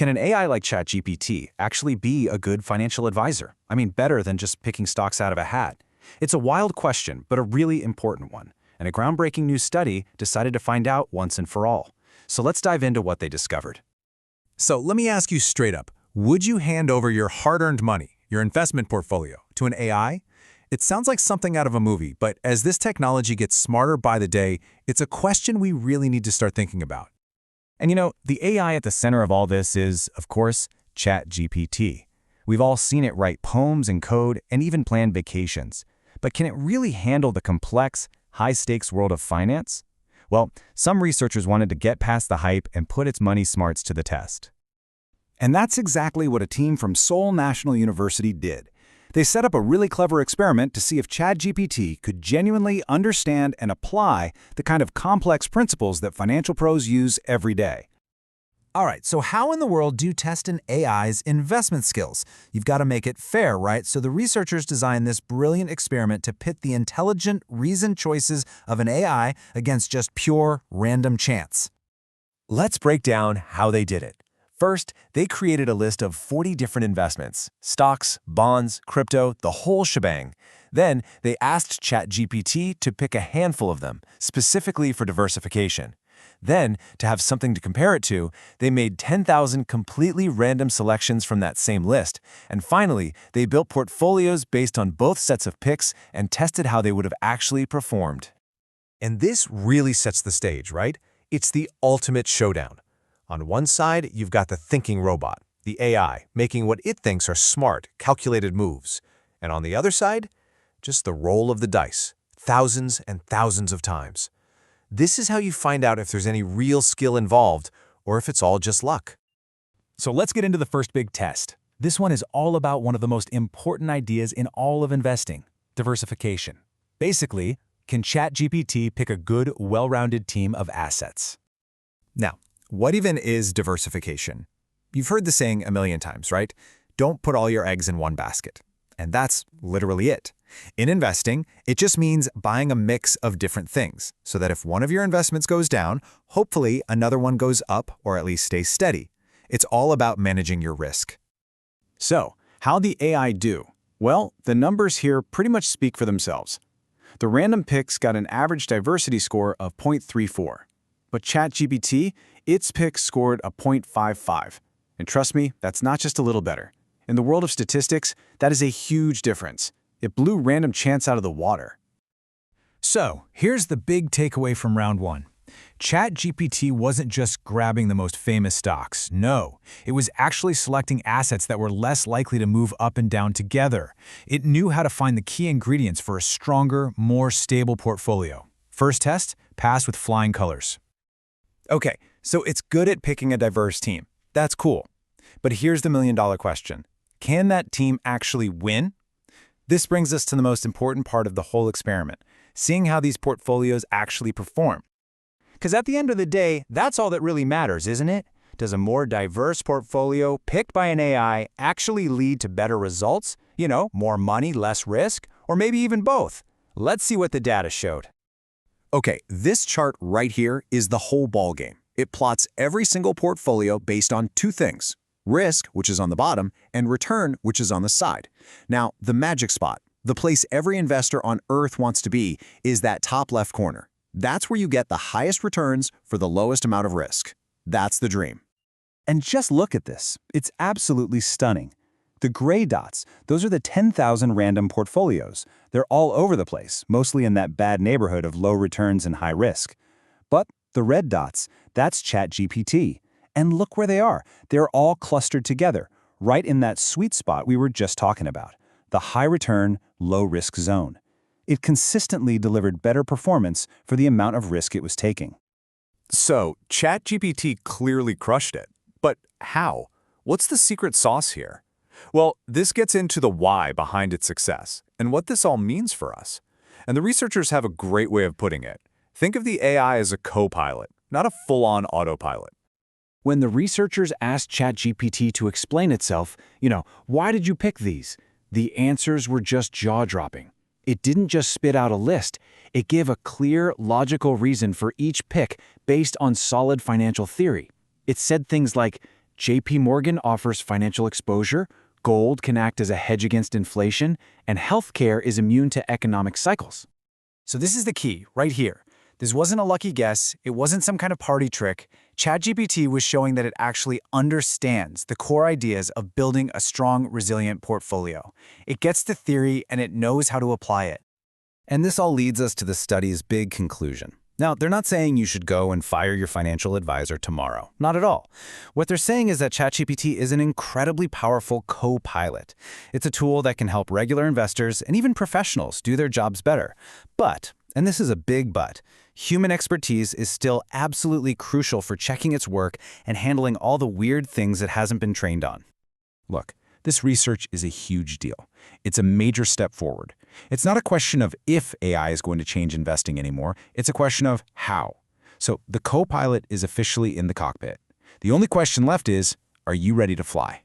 Can an AI like ChatGPT actually be a good financial advisor? I mean, better than just picking stocks out of a hat. It's a wild question, but a really important one. And a groundbreaking new study decided to find out once and for all. So let's dive into what they discovered. So let me ask you straight up, would you hand over your hard-earned money, your investment portfolio, to an AI? It sounds like something out of a movie, but as this technology gets smarter by the day, it's a question we really need to start thinking about. And you know, the AI at the center of all this is, of course, ChatGPT. We've all seen it write poems and code and even plan vacations. But can it really handle the complex, high-stakes world of finance? Well, some researchers wanted to get past the hype and put its money smarts to the test. And that's exactly what a team from Seoul National University did. They set up a really clever experiment to see if ChatGPT could genuinely understand and apply the kind of complex principles that financial pros use every day. All right, so how in the world do you test an AI's investment skills? You've got to make it fair, right? So the researchers designed this brilliant experiment to pit the intelligent, reasoned choices of an AI against just pure, random chance. Let's break down how they did it. First, they created a list of 40 different investments: stocks, bonds, crypto, the whole shebang. Then, they asked ChatGPT to pick a handful of them, specifically for diversification. Then, to have something to compare it to, they made 10,000 completely random selections from that same list. And finally, they built portfolios based on both sets of picks and tested how they would have actually performed. And this really sets the stage, right? It's the ultimate showdown. On one side, you've got the thinking robot, the AI, making what it thinks are smart, calculated moves. And on the other side, just the roll of the dice, thousands and thousands of times. This is how you find out if there's any real skill involved or if it's all just luck. So let's get into the first big test. This one is all about one of the most important ideas in all of investing: diversification. Basically, can ChatGPT pick a good, well-rounded team of assets? Now, what even is diversification? You've heard the saying a million times, right? Don't put all your eggs in one basket. And that's literally it. In investing, it just means buying a mix of different things, so that if one of your investments goes down, hopefully another one goes up or at least stays steady. It's all about managing your risk. So, how'd the AI do? Well, the numbers here pretty much speak for themselves. The random picks got an average diversity score of 0.34. But ChatGPT, its picks scored a 0.55. And trust me, that's not just a little better. In the world of statistics, that is a huge difference. It blew random chance out of the water. So, here's the big takeaway from round one. ChatGPT wasn't just grabbing the most famous stocks. No, it was actually selecting assets that were less likely to move up and down together. It knew how to find the key ingredients for a stronger, more stable portfolio. First test, passed with flying colors. Okay, so it's good at picking a diverse team. That's cool. But here's the million-dollar question. Can that team actually win? This brings us to the most important part of the whole experiment, seeing how these portfolios actually perform. Because at the end of the day, that's all that really matters, isn't it? Does a more diverse portfolio picked by an AI actually lead to better results? You know, more money, less risk, or maybe even both? Let's see what the data showed. Okay, this chart right here is the whole ballgame. It plots every single portfolio based on two things: risk, which is on the bottom, and return, which is on the side. Now, the magic spot, the place every investor on Earth wants to be, is that top left corner. That's where you get the highest returns for the lowest amount of risk. That's the dream. And just look at this. It's absolutely stunning. The gray dots, those are the 10,000 random portfolios. They're all over the place, mostly in that bad neighborhood of low returns and high risk. But the red dots, that's ChatGPT. And look where they are. They're all clustered together, right in that sweet spot we were just talking about, the high return, low risk zone. It consistently delivered better performance for the amount of risk it was taking. So, ChatGPT clearly crushed it. But how? What's the secret sauce here? Well, this gets into the why behind its success and what this all means for us. And the researchers have a great way of putting it. Think of the AI as a co-pilot, not a full-on autopilot. When the researchers asked ChatGPT to explain itself, why did you pick these? The answers were just jaw-dropping. It didn't just spit out a list. It gave a clear, logical reason for each pick based on solid financial theory. It said things like, JP Morgan offers financial exposure, gold can act as a hedge against inflation, and healthcare is immune to economic cycles. So this is the key, right here. This wasn't a lucky guess, it wasn't some kind of party trick. ChatGPT was showing that it actually understands the core ideas of building a strong, resilient portfolio. It gets the theory and it knows how to apply it. And this all leads us to the study's big conclusion. Now, they're not saying you should go and fire your financial advisor tomorrow. Not at all. What they're saying is that ChatGPT is an incredibly powerful co-pilot. It's a tool that can help regular investors and even professionals do their jobs better. But, and this is a big but, human expertise is still absolutely crucial for checking its work and handling all the weird things it hasn't been trained on. Look, this research is a huge deal. It's a major step forward. It's not a question of if AI is going to change investing anymore, it's a question of how. So the co-pilot is officially in the cockpit. The only question left is, are you ready to fly?